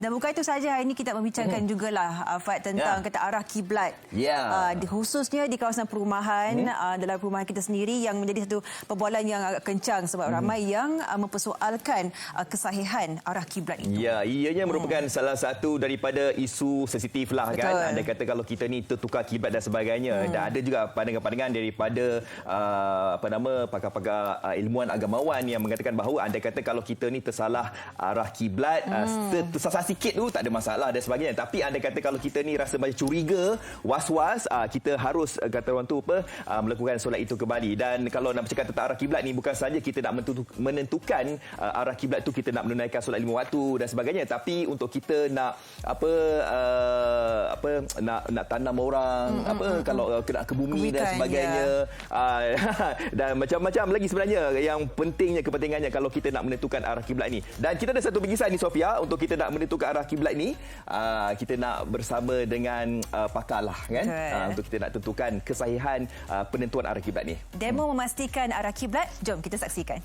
Dan bukan itu saja, hari ini kita membincangkan jugalah Fad tentang kata arah kiblat. Khususnya di kawasan perumahan, dalam perumahan kita sendiri yang menjadi satu perbualan yang agak kencang sebab ramai yang mempersoalkan kesahihan arah kiblat itu. Ya, ianya merupakan salah satu daripada isu sensitif lah. Betul. Kan. Anda kata kalau kita ni tertukar kiblat dan sebagainya. Dan ada juga pandangan-pandangan daripada pakar-pakar ilmuwan agamawan yang mengatakan bahawa anda kata kalau kita ni tersalah arah kiblat, tersasar sikit tu tak ada masalah dan sebagainya. Tapi anda kata kalau kita ni rasa macam curiga, was-was, kita harus kata orang tu melakukan solat itu kembali. Dan kalau nak bercakap tentang arah kiblat ni, bukan saja kita nak menentukan arah kiblat tu kita nak menunaikan solat 5 waktu dan sebagainya, tapi untuk kita nak nak tanam orang, kalau nak ke bumi dan sebagainya, dan macam-macam lagi sebenarnya yang kepentingannya kalau kita nak menentukan arah kiblat ni. Dan kita ada satu bingkisan ni Sofia, untuk kita nak menentukan arah kiblat ni, kita nak bersama dengan pakar lah kan, untuk kita nak tentukan kesahihan penentuan arah kiblat ni. Demo memastikan arah kiblat, jom kita saksikan.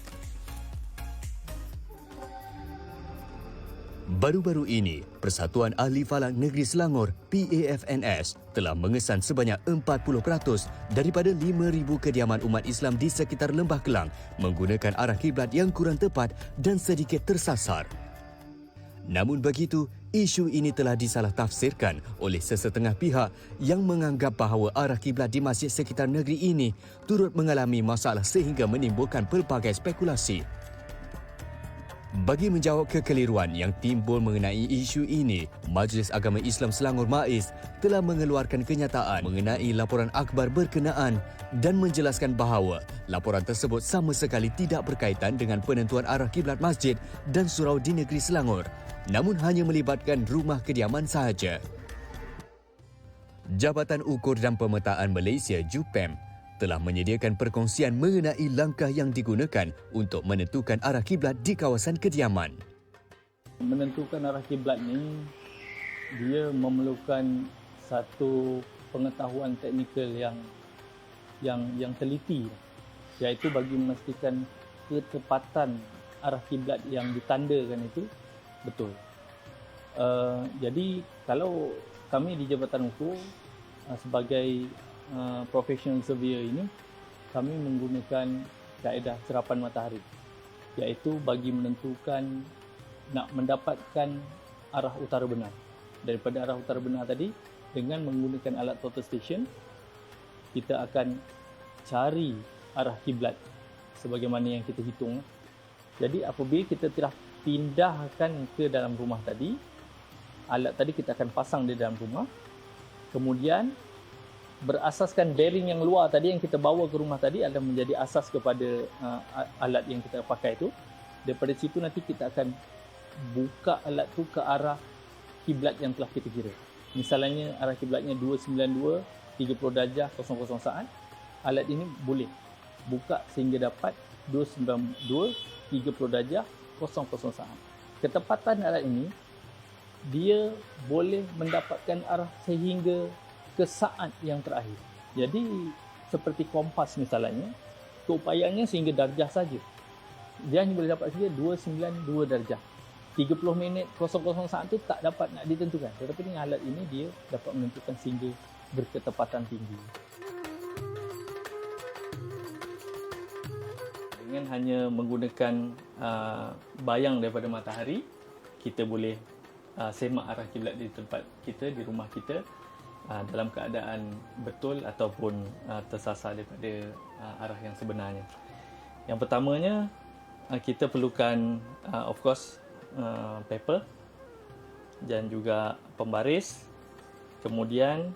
Baru-baru ini, Persatuan Ahli Falak Negeri Selangor PAFNS telah mengesan sebanyak 40% daripada 5,000 kediaman umat Islam di sekitar Lembah Kelang menggunakan arah kiblat yang kurang tepat dan sedikit tersasar. Namun begitu, isu ini telah disalah tafsirkan oleh sesetengah pihak yang menganggap bahawa arah kiblat di masjid sekitar negeri ini turut mengalami masalah sehingga menimbulkan pelbagai spekulasi. Bagi menjawab kekeliruan yang timbul mengenai isu ini, Majlis Agama Islam Selangor MAIS telah mengeluarkan kenyataan mengenai laporan akhbar berkenaan dan menjelaskan bahawa laporan tersebut sama sekali tidak berkaitan dengan penentuan arah kiblat masjid dan surau di negeri Selangor, namun hanya melibatkan rumah kediaman sahaja. Jabatan Ukur dan Pemetaan Malaysia JUPEM telah menyediakan perkongsian mengenai langkah yang digunakan untuk menentukan arah kiblat di kawasan kediaman. Menentukan arah kiblat ni, dia memerlukan satu pengetahuan teknikal yang teliti, iaitu bagi memastikan ketepatan arah kiblat yang ditandakan itu betul. Jadi kalau kami di Jabatan Ukur sebagai professional surveyor ini, kami menggunakan kaedah serapan matahari, iaitu bagi menentukan nak mendapatkan arah utara benar. Daripada arah utara benar tadi, dengan menggunakan alat total station, kita akan cari arah kiblat sebagaimana yang kita hitung. Jadi apabila kita telah pindahkan ke dalam rumah tadi, alat tadi kita akan pasang di dalam rumah, kemudian berasaskan bearing yang luar tadi yang kita bawa ke rumah tadi adalah menjadi asas kepada alat yang kita pakai itu. Daripada situ nanti kita akan buka alat tu ke arah kiblat yang telah kita kira. Misalnya arah kiblatnya 292 30 darjah 00 saat. Alat ini boleh buka sehingga dapat 292 30 darjah 00 saat. Ketepatan alat ini, dia boleh mendapatkan arah sehingga ke saat yang terakhir. Jadi seperti kompas misalnya, keupayaannya sehingga darjah saja. Dia hanya boleh dapat sehingga 292 darjah. 30 minit 00 saat itu tak dapat nak ditentukan. Tetapi dengan alat ini dia dapat menentukan sehingga berketepatan tinggi. Dengan hanya menggunakan bayang daripada matahari, kita boleh semak arah kiblat di tempat kita, di rumah kita, dalam keadaan betul ataupun tersasar daripada arah yang sebenarnya. Yang pertamanya, kita perlukan of course paper dan juga pembaris, kemudian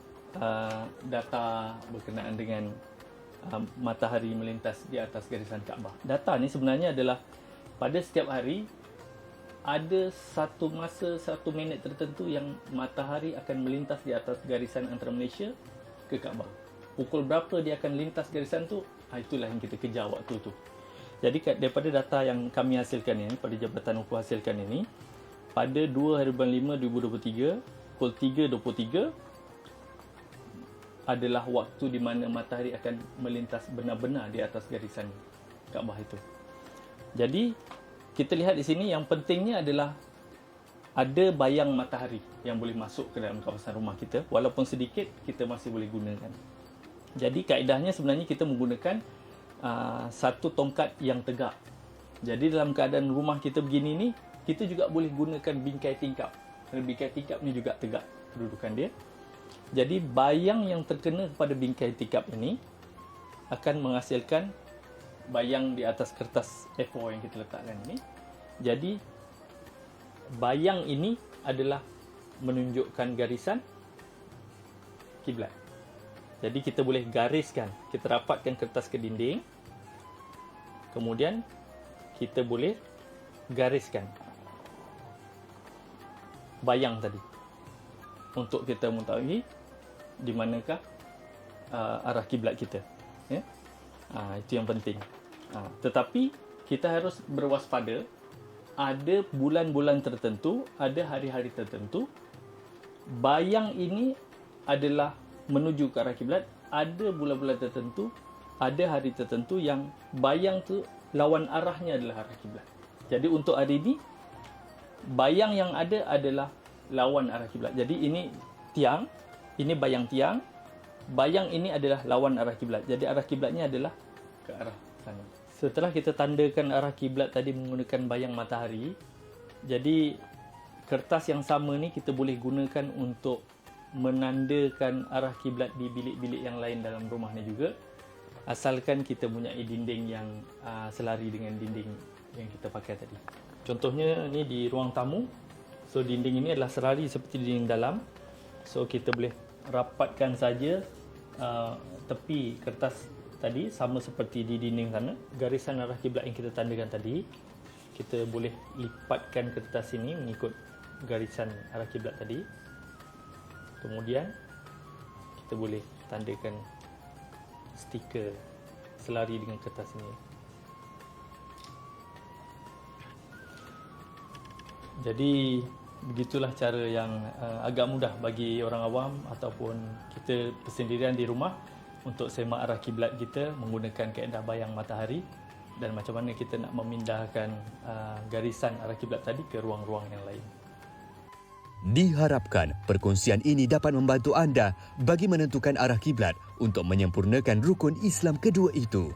data berkenaan dengan matahari melintas di atas garisan Kaabah. Data ni sebenarnya adalah pada setiap hari ada satu masa, 1 minit tertentu yang matahari akan melintas di atas garisan antara Malaysia ke Kaabah. Pukul berapa dia akan lintas garisan tu, itulah yang kita kejar waktu tu. Jadi daripada data yang kami hasilkan ini, pada Jabatan Ukur hasilkan ini, pada 2 hari bulan 5 2023, pukul 3.23 adalah waktu di mana matahari akan melintas benar-benar di atas garisan Kaabah itu. Jadi kita lihat di sini yang pentingnya adalah ada bayang matahari yang boleh masuk ke dalam kawasan rumah kita. Walaupun sedikit, kita masih boleh gunakan. Jadi kaedahnya sebenarnya kita menggunakan satu tongkat yang tegak. Jadi dalam keadaan rumah kita begini ni, kita juga boleh gunakan bingkai tingkap. Kerana bingkai tingkap ni juga tegak kedudukan dia. Jadi bayang yang terkena kepada bingkai tingkap ini akan menghasilkan bayang di atas kertas A4 yang kita letakkan ini. Jadi bayang ini adalah menunjukkan garisan kiblat. Jadi kita boleh gariskan, kita rapatkan kertas ke dinding. Kemudian kita boleh gariskan bayang tadi untuk kita mengetahui di manakah arah kiblat kita. Ya? Itu yang penting. Tetapi kita harus berwaspada. Ada bulan-bulan tertentu, ada hari-hari tertentu, bayang ini adalah menuju ke arah kiblat. Ada bulan-bulan tertentu, ada hari tertentu yang bayang tu lawan arahnya adalah arah kiblat. Jadi untuk hari ini, bayang yang ada adalah lawan arah kiblat. Jadi ini tiang, ini bayang tiang, bayang ini adalah lawan arah kiblat. Jadi arah kiblatnya adalah ke arah sana. Setelah kita tandakan arah kiblat tadi menggunakan bayang matahari, jadi kertas yang sama ni kita boleh gunakan untuk menandakan arah kiblat di bilik-bilik yang lain dalam rumah ni juga, asalkan kita mempunyai dinding yang selari dengan dinding yang kita pakai tadi. Contohnya ni di ruang tamu, so dinding ini adalah selari seperti dinding dalam, so kita boleh rapatkan saja tepi kertas tadi sama seperti di dinding sana. Garisan arah kiblat yang kita tandakan tadi, kita boleh lipatkan kertas ini mengikut garisan arah kiblat tadi. Kemudian kita boleh tandakan stiker selari dengan kertas ini. Jadi begitulah cara yang agak mudah bagi orang awam ataupun kita bersendirian di rumah untuk semak arah kiblat kita menggunakan kaedah bayang matahari, dan macam mana kita nak memindahkan garisan arah kiblat tadi ke ruang-ruang yang lain. Diharapkan perkongsian ini dapat membantu anda bagi menentukan arah kiblat untuk menyempurnakan rukun Islam kedua itu.